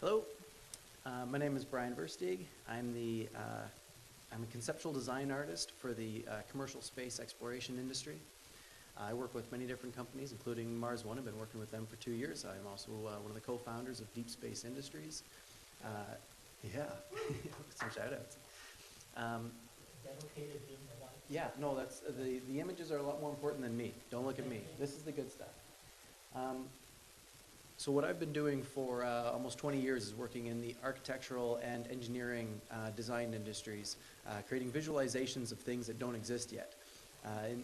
Hello, my name is Brian Versteeg. I'm a conceptual design artist for the commercial space exploration industry. I work with many different companies, including Mars One. I've been working with them for 2 years. I'm also one of the co-founders of Deep Space Industries. Yeah, some shout outs. Dedicated being the one. Yeah, no, that's the images are a lot more important than me. Don't look at me. This is the good stuff. So what I've been doing for almost 20 years is working in the architectural and engineering design industries, creating visualizations of things that don't exist yet.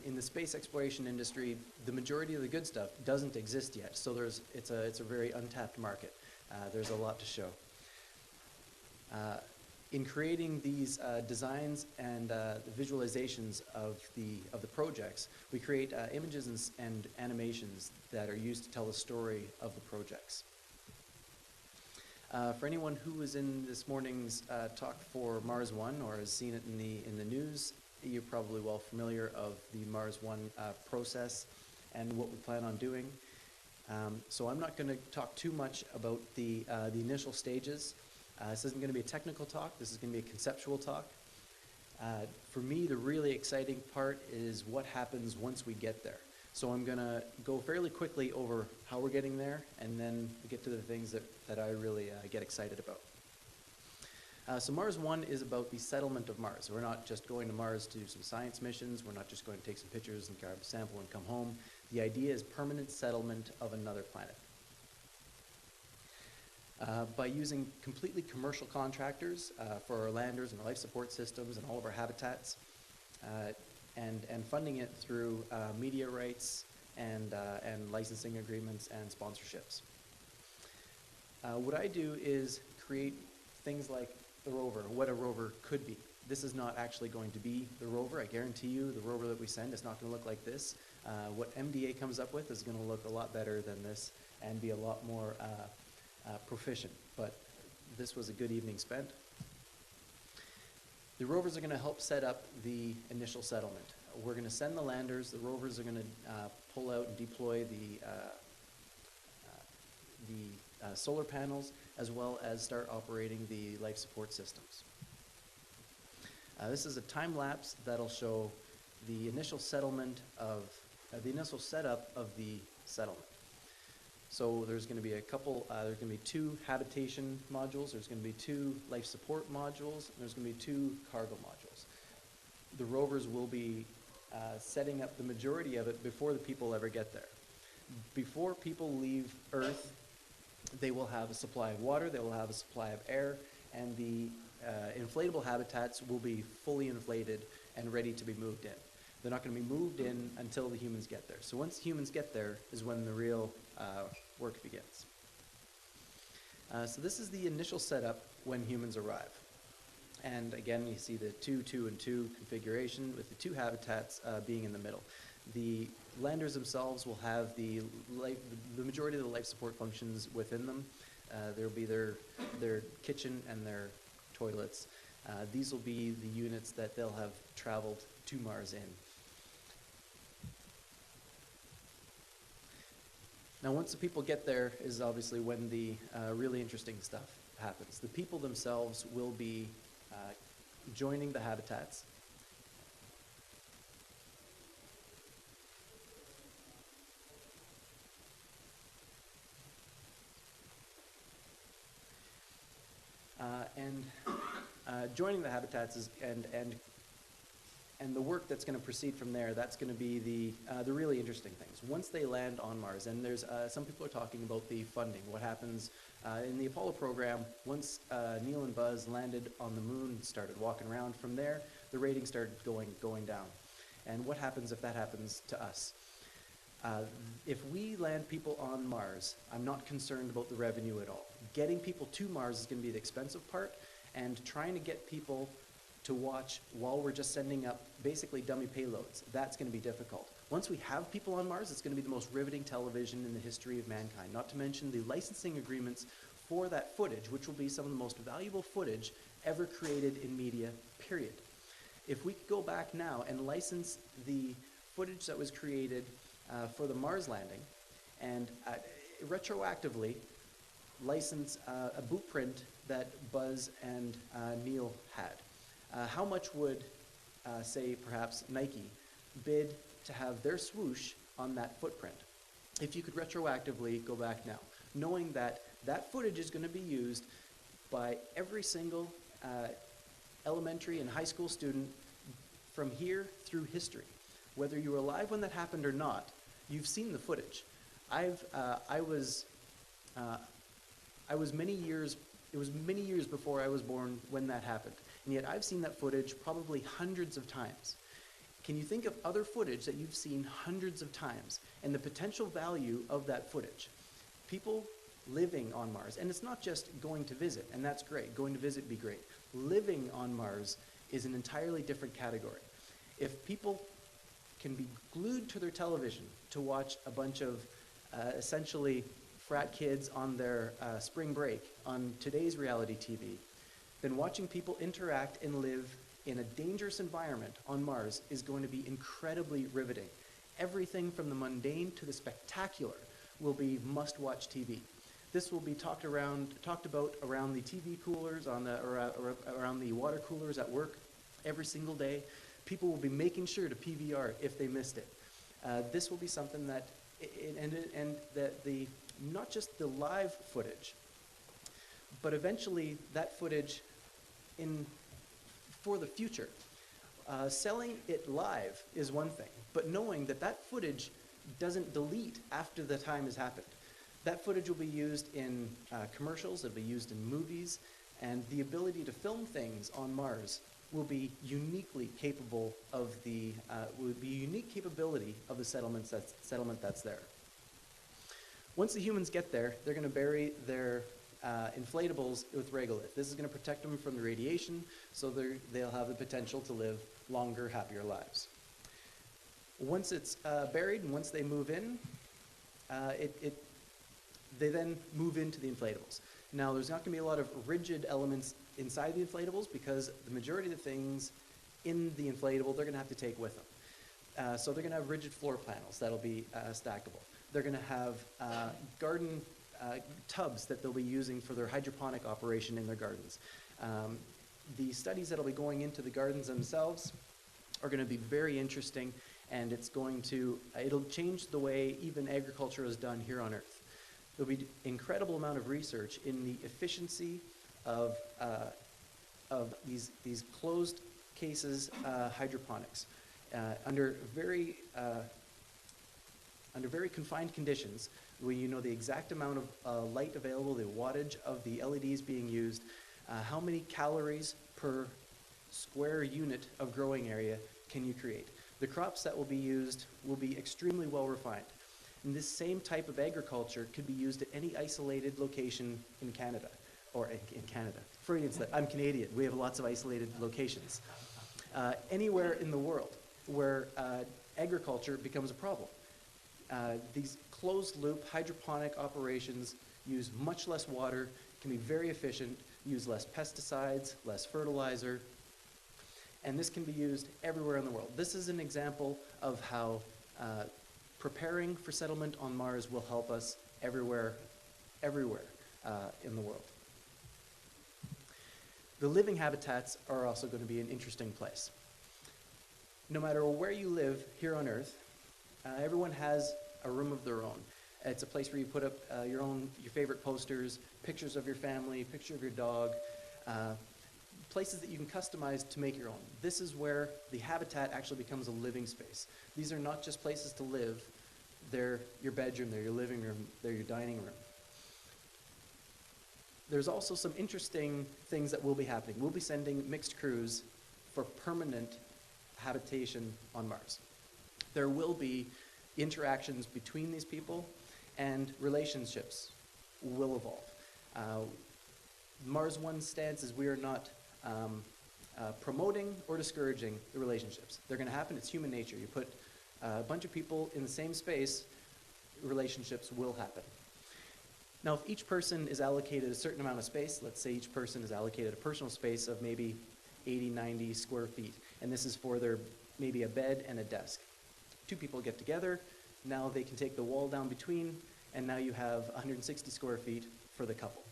In the space exploration industry, the majority of the good stuff doesn't exist yet, so it's a very untapped market. There's a lot to show. In creating these designs and the visualizations of the projects, we create images and animations that are used to tell the story of the projects. For anyone who was in this morning's talk for Mars One or has seen it in the news, you're probably well familiar of the Mars One process and what we plan on doing. So I'm not going to talk too much about the initial stages. This isn't going to be a technical talk. This is going to be a conceptual talk. For me, the really exciting part is what happens once we get there. So I'm going to go fairly quickly over how we're getting there, and then we get to the things that I really get excited about. So Mars One is about the settlement of Mars. We're not just going to Mars to do some science missions. We're not just going to take some pictures and grab a sample and come home. The idea is permanent settlement of another planet. By using completely commercial contractors for our landers and our life support systems and all of our habitats, and funding it through media rights and licensing agreements and sponsorships. What I do is create things like the rover, what a rover could be. This is not actually going to be the rover. I guarantee you the rover that we send is not going to look like this. What MDA comes up with is going to look a lot better than this and be a lot more proficient, but this was a good evening spent. The rovers are going to help set up the initial settlement. We're going to send the landers. The rovers are going to pull out and deploy the solar panels, as well as start operating the life support systems. This is a time lapse that'll show the initial settlement of the initial setup of the settlement. So there's going to be there's going to be 2 habitation modules, there's going to be 2 life support modules, and there's going to be 2 cargo modules. The rovers will be setting up the majority of it before the people ever get there. Before people leave Earth, they will have a supply of water, they will have a supply of air, and the inflatable habitats will be fully inflated and ready to be moved in. They're not going to be moved in until the humans get there. So once humans get there is when the real work begins. So this is the initial setup when humans arrive. And again, you see the 2, 2, and 2 configuration with the 2 habitats being in the middle. The landers themselves will have the majority of the life support functions within them. There will be their kitchen and their toilets. These will be the units that they'll have traveled to Mars in. Now, once the people get there is obviously when the really interesting stuff happens. The people themselves will be joining the habitats. Joining the habitats and the work that's going to proceed from there, that's going to be the really interesting things. Once they land on Mars, and there's some people are talking about the funding, what happens in the Apollo program, once Neil and Buzz landed on the moon, started walking around from there, the ratings started going down. And what happens if that happens to us? If we land people on Mars, I'm not concerned about the revenue at all. Getting people to Mars is going to be the expensive part, and trying to get people to watch while we're just sending up basically dummy payloads, that's going to be difficult. Once we have people on Mars, it's going to be the most riveting television in the history of mankind, not to mention the licensing agreements for that footage, which will be some of the most valuable footage ever created in media, period. If we could go back now and license the footage that was created for the Mars landing, and retroactively license a boot print that Buzz and Neil had? How much would, say, perhaps Nike bid to have their swoosh on that footprint? If you could retroactively go back now, knowing that that footage is going to be used by every single elementary and high school student from here through history. Whether you were alive when that happened or not, you've seen the footage. I was many years, it was many years before I was born when that happened. And yet I've seen that footage probably hundreds of times. Can you think of other footage that you've seen hundreds of times and the potential value of that footage? People living on Mars, and it's not just going to visit, and that's great. Going to visit be great. Living on Mars is an entirely different category. If people can be glued to their television to watch a bunch of essentially frat kids on their spring break on today's reality TV, then watching people interact and live in a dangerous environment on Mars is going to be incredibly riveting. Everything from the mundane to the spectacular will be must-watch TV. This will be talked about around the TV coolers, around the water coolers at work every single day. People will be making sure to PVR if they missed it. This will be something that, and that the not just the live footage, but eventually that footage for the future. Selling it live is one thing, but knowing that that footage doesn't delete after the time has happened. That footage will be used in commercials, it'll be used in movies, and the ability to film things on Mars will be uniquely capable of will be a unique capability of the settlement that's there. Once the humans get there, they're going to bury their inflatables with regolith. This is going to protect them from the radiation, so they'll have the potential to live longer, happier lives. Once it's buried and once they move in, they then move into the inflatables. Now, there's not going to be a lot of rigid elements inside the inflatables because the majority of the things in the inflatable they're going to have to take with them. So they're going to have rigid floor panels that'll be stackable. They're going to have garden tubs that they'll be using for their hydroponic operation in their gardens. The studies that'll be going into the gardens themselves are going to be very interesting, and it'll change the way even agriculture is done here on Earth. There'll be incredible amount of research in the efficiency of these closed cases hydroponics under very confined conditions, where you know the exact amount of light available, the wattage of the LEDs being used, how many calories per square unit of growing area can you create. The crops that will be used will be extremely well refined. And this same type of agriculture could be used at any isolated location in Canada, or in Canada. Freudian slip, I'm Canadian, we have lots of isolated locations. Anywhere in the world where agriculture becomes a problem. These closed-loop hydroponic operations use much less water, can be very efficient, use less pesticides, less fertilizer, and this can be used everywhere in the world. This is an example of how preparing for settlement on Mars will help us everywhere in the world. The living habitats are also going to be an interesting place. No matter where you live here on Earth, everyone has a room of their own. It's a place where you put up your favorite posters, pictures of your family, picture of your dog, places that you can customize to make your own. This is where the habitat actually becomes a living space. These are not just places to live. They're your bedroom, they're your living room, they're your dining room. There's also some interesting things that will be happening. We'll be sending mixed crews for permanent habitation on Mars. There will be interactions between these people, and relationships will evolve. Mars One's stance is we are not promoting or discouraging the relationships. They're going to happen. It's human nature. You put a bunch of people in the same space, relationships will happen. Now, if each person is allocated a certain amount of space, let's say each person is allocated a personal space of maybe 80, 90 square feet, and this is for their maybe a bed and a desk. Two people get together, now they can take the wall down between and now you have 160 square feet for the couple.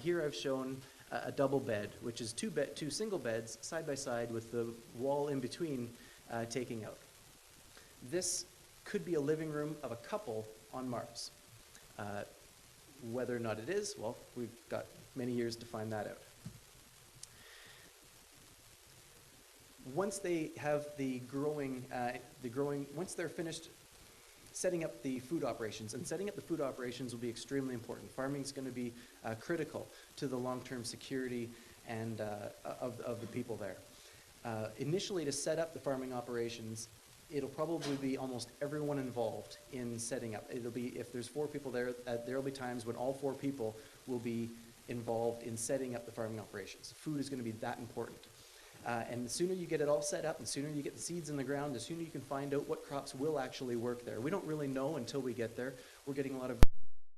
Here I've shown a double bed, which is two single beds side by side with the wall in between taking out. This could be a living room of a couple on Mars. Whether or not it is, well, we've got many years to find that out. Once they have once they're finished setting up the food operations, and setting up the food operations will be extremely important. Farming is going to be critical to the long-term security and of the people there. Initially, to set up the farming operations, it'll probably be almost everyone involved in setting up. It'll be, if there's 4 people there, there will be times when all 4 people will be involved in setting up the farming operations. Food is going to be that important. And the sooner you get it all set up, the sooner you get the seeds in the ground, the sooner you can find out what crops will actually work there. We don't really know until we get there. We're getting a lot of